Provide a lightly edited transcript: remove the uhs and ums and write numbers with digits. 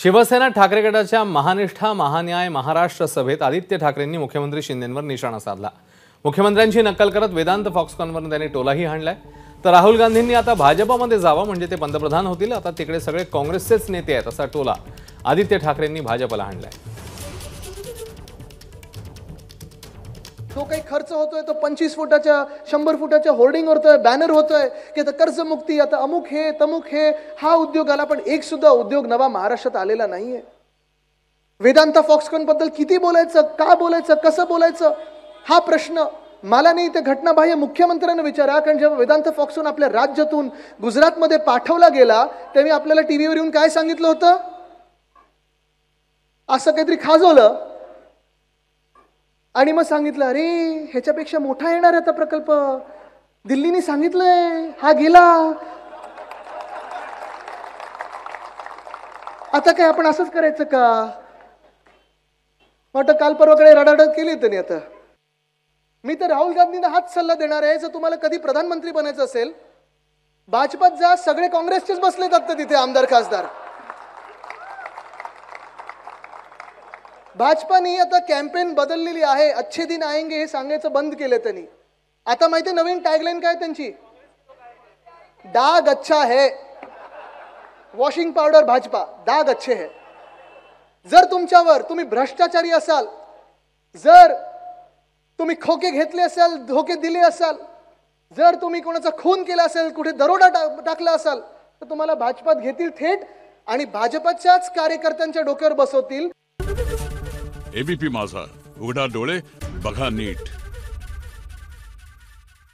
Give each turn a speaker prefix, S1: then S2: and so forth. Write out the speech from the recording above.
S1: शिवसेना ठाकरे गटाच्या महानिष्ठा महान्याय महाराष्ट्र सभेत आदित्य ठाकरेंनी मुख्यमंत्री शिंदेंवर निशाणा साधला। मुख्यमंत्र्यांची नक्कल करत वेदांत फॉक्सकॉनवर त्यांनी टोलाही हाणलाय। तर राहुल गांधींनी आता भाजपमध्ये जावं म्हणजे ते पंतप्रधान होतील, आता तिकडे सगळे काँग्रेसचेच नेते आहेत असा टोला आदित्य ठाकरेंनी भाजपला हाणलाय।
S2: जो काही खर्च होतोय तो 25 फुटाच्या 100 फुटाच्या होर्डिंग होतोय, बॅनर होतोय की आता कर्जमुक्ती, आता अमुक हे तमुक हे, हा उद्योग आला, पण एक सुद्धा उद्योग नवा महाराष्ट्रात आलेला नाहीये। वेदांत फॉक्सकॉन बद्दल किती बोलायचं, का बोलायचं, कसं बोलायचं, हा प्रश्न मला नाही, ते घटनाबाह्य मुख्यमंत्र्यांना विचारा। कारण जेव्हा वेदांत फॉक्सकॉन आपल्या राज्यातून गुजरातमध्ये पाठवला गेला तेव्हा आपल्याला टीव्हीवर येऊन काय सांगितलं होतं, असं काहीतरी खाजवलं आणि मग सांगितलं अरे ह्याच्यापेक्षा मोठा येणार आता प्रकल्प, दिल्लीने सांगितलंय, हा गेला, आता काय आपण असंच करायचं का? वाटतं काल परवाकडे रडारड केली त्यांनी। आता मी तर राहुल गांधींना हाच सल्ला देणार आहे, जर तुम्हाला कधी प्रधानमंत्री बनायचं असेल भाजपात जा, सगळे काँग्रेसचेच बसलेत आता तिथे आमदार खासदार। भाजपाने आता कॅम्पेन बदललेली आहे, अच्छे दिन आएंगे हे सांगायचं बंद केलं त्यांनी। आता माहिती आहे नवीन टॅगलाईन काय त्यांची, दाग अच्छा है, वॉशिंग पावडर भाजपा, दाग अच्छे है। जर तुमच्यावर तुम्ही भ्रष्टाचारी असाल, जर तुम्ही खोके घेतले असाल, धोके दिले असाल, जर तुम्ही कोणाचा खून केला असेल, कुठे दरोडा टाकला असाल, तर तुम्हाला भाजपात घेतील थेट आणि भाजपाच्याच कार्यकर्त्यांच्या डोक्यावर बसवतील।
S3: एबीपी माझा, उघडा डोळे बघा नीट।